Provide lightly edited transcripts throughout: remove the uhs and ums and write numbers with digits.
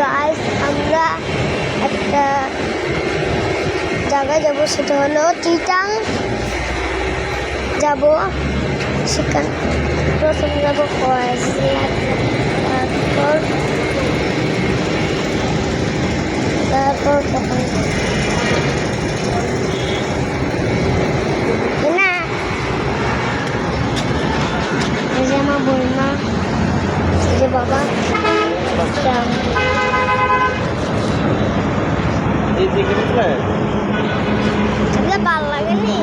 Guys আমরা একটা জায়গায় যাব, সেটা হলো চিটাং যাব। সেখানে প্রথম যাব তারপর তখন না এই যে আমার বইমা, এই যে বাবা ভালো লাগেনি।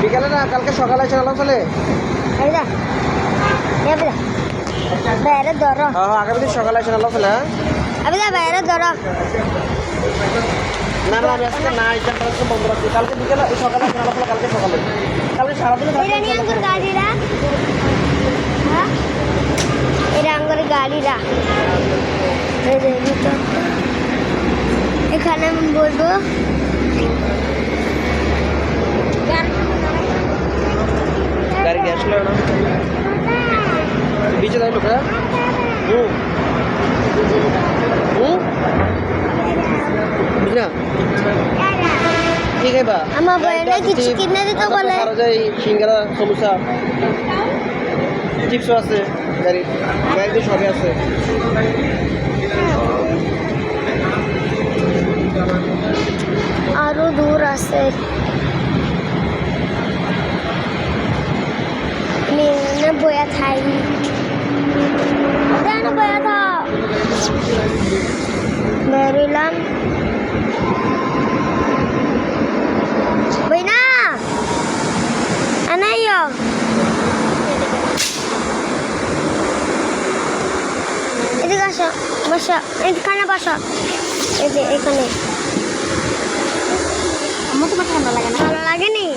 বিকালে না, কালকে সকালে চলাম চলে বাইরে ধরো, আগামী দিন সকালে চলাম চলে। আমি বাইরে ধরো না না, আমি আজকে না, এটা বন্ধ রাখছি। কালকে বিকেলে সকালে চলাম চলে, কালকে সকালে, কালকে সারাদিন গাড়িরা, হ্যাঁ এটা আমার গাড়িরা। এখানে আমি বলবো গাড়ি গ্যাস ছিল না বিচে যাই লোকেরা। বুঝলা ঠিক আছে। আমার বইনে কিছু কিনে দিতে বলে। সিঙ্গারা, সমোসা, চিপসও আছে গাড়ি, গাড়িতে সবই আছে। আরো দূর আছে, বয়া থাই বয়া থা বেরোলাম। বই না আনাইও এদিকে আসো, বসো এখানে বসো, এই যে এখানে। আমার তোমার ঠান্ডা লাগে না? ভালো লাগেনি।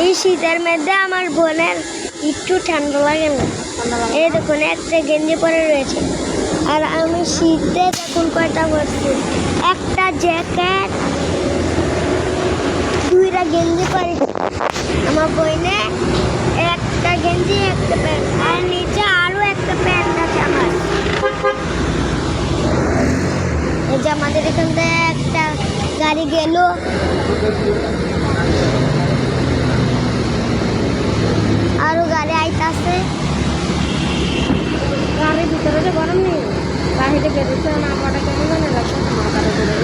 এই শীতের মধ্যে আমার বোনের একটু ঠান্ডা লাগে না। এই দেখুন একটা গেঞ্জি পরে রয়েছে, আর আমি শীতে দেখুন কয়টা করছি, একটা জ্যাকেট, দুইটা গেঞ্জি পরে। আমার বোনে একটা গেঞ্জি, একটা প্যান্ট, আর নিচে আরো একটা প্যান্ট আছে আমার। এই যে আমাদের এখান থেকে একটা গাড়ি গেল, আরো গাড়ি আইতাছে। গাড়ির ভিতরে যে গরম নেই, বাহিরে বেরোচ্ছে না, আমাটা কেমন জানে লাগছে মাথাটা করে।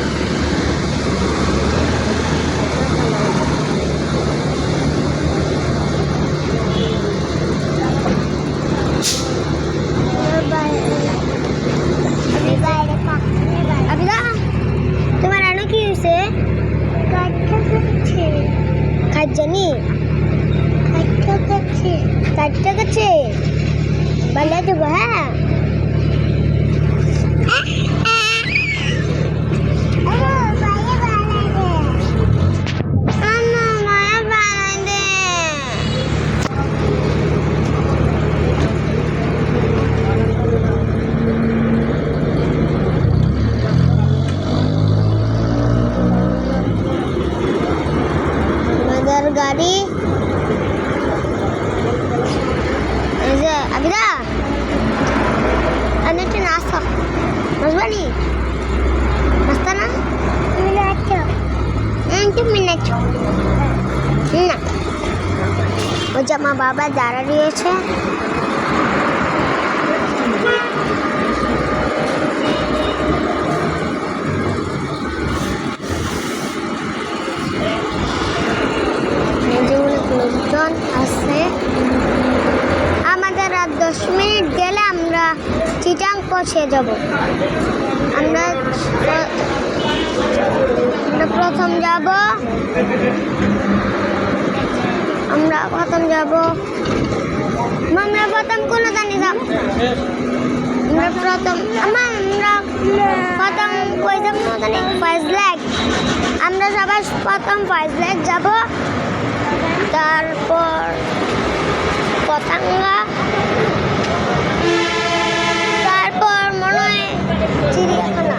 তোমার আনো কি হয়েছে? খাচ্ছি কাটতে গেছে, ভালো দেবো। হ্যাঁ গাড়ি এই যে আবিদা আমি একটু নাস্তা বুঝবানি, নাস্তা না তুমি নাচো না। ওই যে আমার বাবা দাঁড়া দিয়েছে, লোকজন আছে। আমাদের আর 10 মিনিট গেলে আমরা চিটাং পৌঁছে যাব। আমরা প্রথম যাব, আমরা প্রথম কোনো জানি যাব। আমরা প্রথম কই যাব না জানি, ফাইজল্যাক। আমরা সবাই প্রথম ফাইজল্যাক যাব, তারপর পতাঙ্গা, তারপর মনে হয় চিড়িয়াখানা।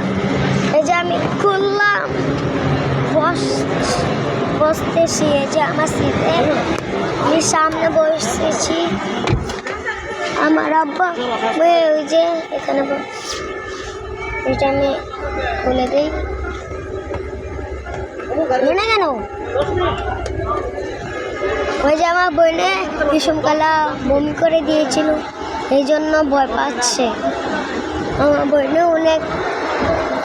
এই যে আমি খুললাম, বসতেছি, এই যে আমার সিটে আমি সামনে বসেছি। আমার আব্বা ওই যে এখানে এটা আমি খুলে দিই না কেন ওই যে আমার বোনে বিষমকালা বমি করে দিয়েছিল এই জন্য ভয় পাচ্ছে আমার বোনে অনেক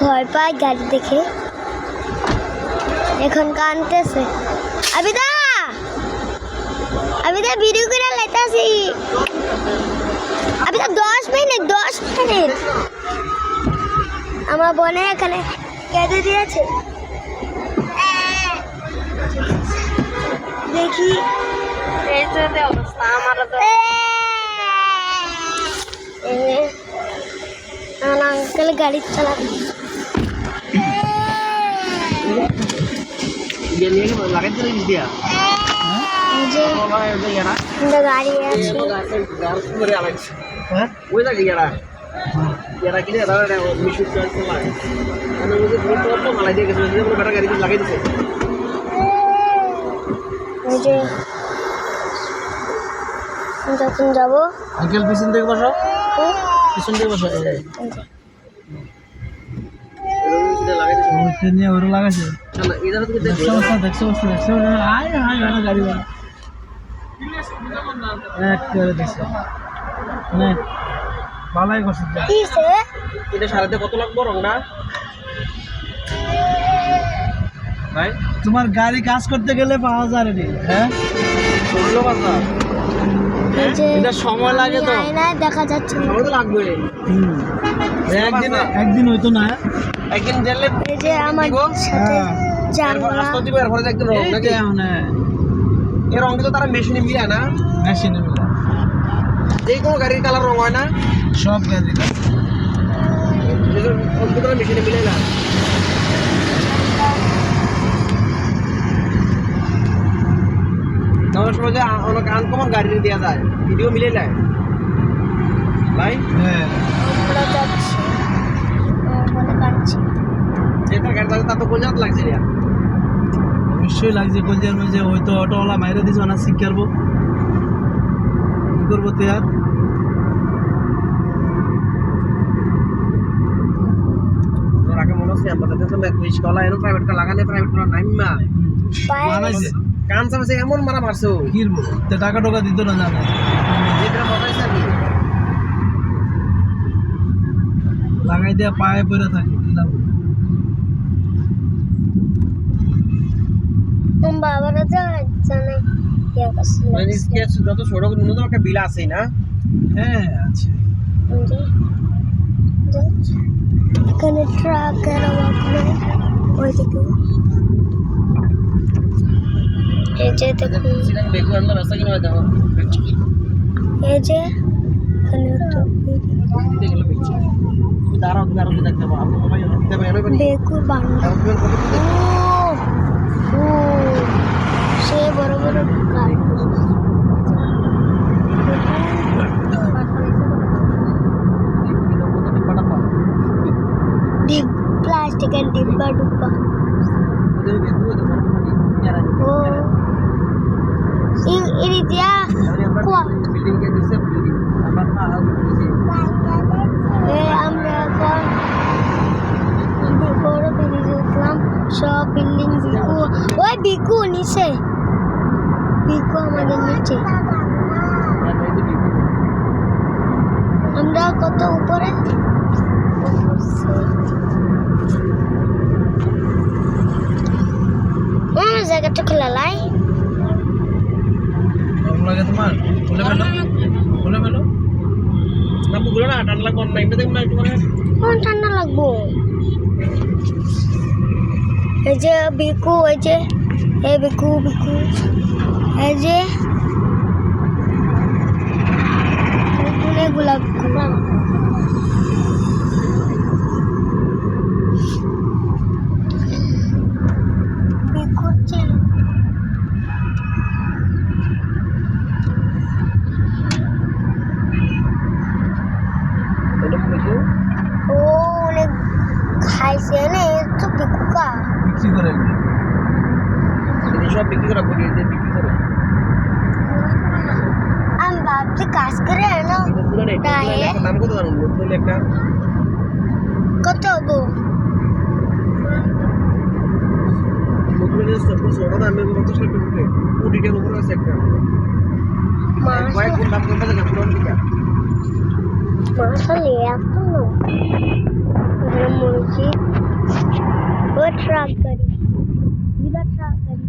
ভয় পায় গাড়ি দেখে এখন কানতেছে আবিদা ভিডিও করে লেতাছি আবিদা 10 মিনিট আমার বোনে এখানে কেঁদে দিয়েছে দেখি এই যে অবস্থা আমার আঙ্কেল গাড়ি চালাবে গাড়ি আছে যখন যাবো আঙ্কেল পিছন থেকে বসো পিছন থেকে বসো নিয়ে ওরা লাগাইছে দেখছো আয় গাড়ি দেখছো মানে ভালোই করছে এটা সারাতে কত লাগবো রংটা ভাই তোমার গাড়ি কাজ করতে গেলে 5000 হ্যাঁ 16000 এটা সময় লাগে তো দেখা যাচ্ছে সময় তো লাগবে একদিন হইতো না একদিন গেলে এই যে আমার সাথে জানলা দিব এরপরে একদম রং নাকি এই রং তো তারা মেশিনে মিলায় না মেশিনে মিলায় যে কোনো গাড়ির কালার রং হয় না সব গাড়ির কম্পিউটার মেশিনে মিলায় না আমার সময় যে অনেক আনকমন গাড়ি দেওয়া যায় ভিডিও মিলে নেয় ভাই হ্যাঁ আমরা যাচ্ছি মনে কাটছি যেটা গাড়ি থাকে তা তো গোলজাত লাগছে রে অবশ্যই লাগছে গোলজার মধ্যে হয়তো অটোওয়ালা মাইরে দিছে না শিখ করবো কি করবো তো আর তোর আগে মনে হচ্ছে আমাদের তো ম্যাকুইশ কলা এর প্রাইভেট কা লাগালে প্রাইভেট কলা নাইমা মানাইছে কান সামসে এমন মারা মারছো কিরবো তে টাকা টাকা দিত না জানা এটা মারাইছে কি লাগাই দেয়া পায়ে পড়ে থাকে কি লাভ বাবারা জানে কি অবস্থা মানে স্কেচ যত ছোট ন্যূনতম একটা বিল আছে না হ্যাঁ আছে এখানে ট্রাকের অভাব নেই ওইদিকে এই যে দেখুন সিলেন বেকু আন্দর রাস্তা কিনা দেখো এই যে এখানে তো দেখলো পিকচার দাঁড়াও দেখতে পাবো আপনি সবাই দেখতে পাবেন বেকুর বাংলা ও সে বড় বড় গাড়ি প্লাস্টিকের ডিব্বা ডুব্বা ও এই দিয়া কোয়া আমরা এখন বড় ব্রিজে উঠলাম সব বিল্ডিং বিকু ওই বিকু নিচে বিকু আমাদের নিচে আমরা কত উপরে জায়গাটা খোলা লাই লাগে তোমার খুলে ফেলো না বুঝলো না ঠান্ডা লাগবে না এটা দেখুন না একটু করে ঠান্ডা লাগবো এই যে বিকু এই যে এই বিকু এই যে গোলাপ ও অনেক খাইছে না তো বিকুকা বিক্রি করে সব বিক্রি করা বিক্রি করে আমি ভাবছি কাজ করে না জানে দাম কত জানো বোতল একটা কত গো বোতলের সব ছোট দামে কত টাকা করে কোটিটার উপর আছে একটা ভাই কোন দাম কত জানো পুরো দিকা মাশাআল্লাহ এত না মুরগি ও ট্রাক গাড়ি বিলা ট্রাক গাড়ি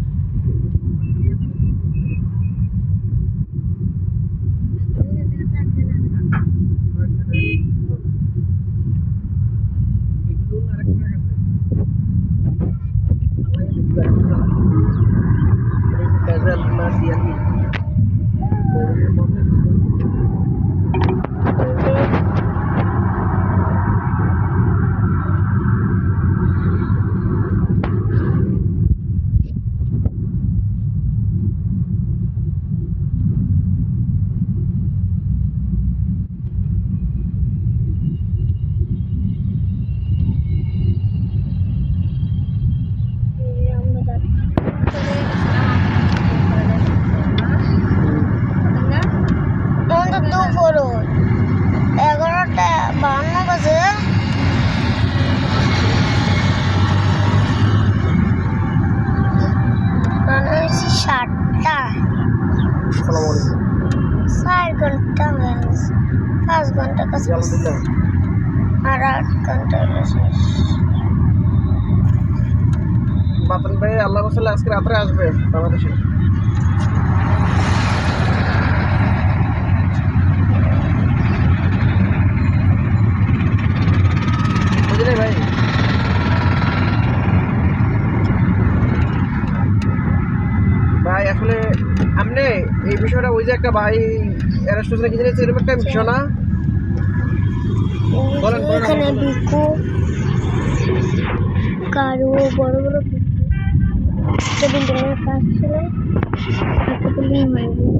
বাতন ভাই আল্লাহ রাসূল আজকে রাতে আসবে বাংলাদেশে বুঝলে ভাই ভাই আসলে আপনি এই বিষয়টা ওই যে একটা ভাই অ্যারেস্ট হয়েছে কি জানেন এরকম একটা বিষয় না বলেন এখানে বিকু কারু বড় বড় বিল্ডিংয়ের কাজ ছিল বিল্ডিং হয়নি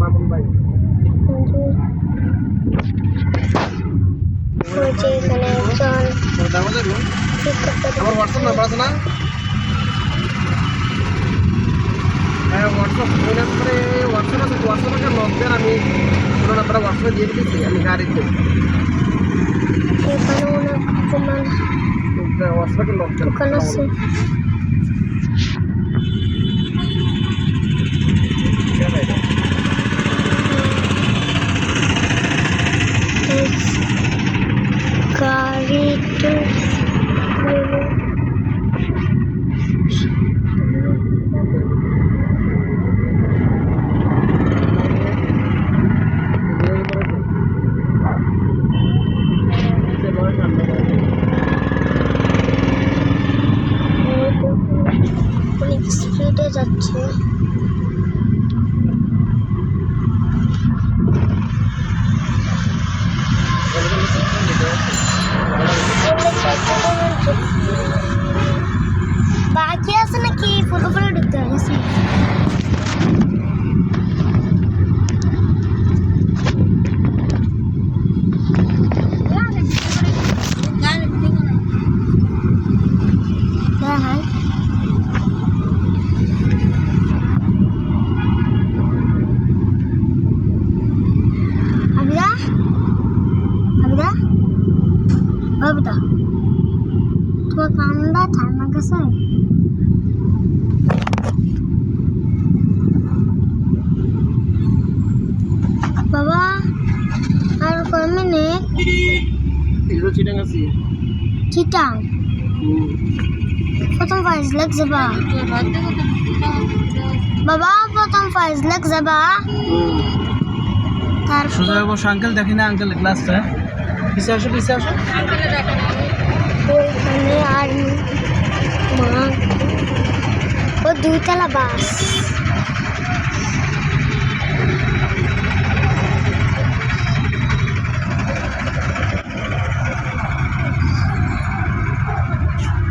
মামুন ভাই এখানে একজন আমার হোয়াটসঅ্যাপ নাম্বার আছে না হ্যাঁ হোয়াটসঅ্যাপ ওই নাম্বারে হোয়াটসঅ্যাপ আছে হোয়াটসঅ্যাপে লগ দেন আমি পুরো নাম্বারে হোয়াটসঅ্যাপে দিয়ে দিচ্ছি আমি গাড়িতে এখানে অনেক হোয়াটসঅ্যাপে লগ দেন দোকান আছে গাড়ি তো অনেক স্পিডে যাচ্ছে বাকি আছে নাকি ফটো ফটো ঢুকতে গেছে Abida, tua kanda thana kasa? Baba, aru kami ne? Itu citang kasih. Citang. Potong faiz leg zaba. Baba, potong faiz leg zaba. Sujoy boss uncle দেখি না আঙ্কেল ক্লাসটা পিছে আসো ওইখানে আর মা ও দুইতলা বাস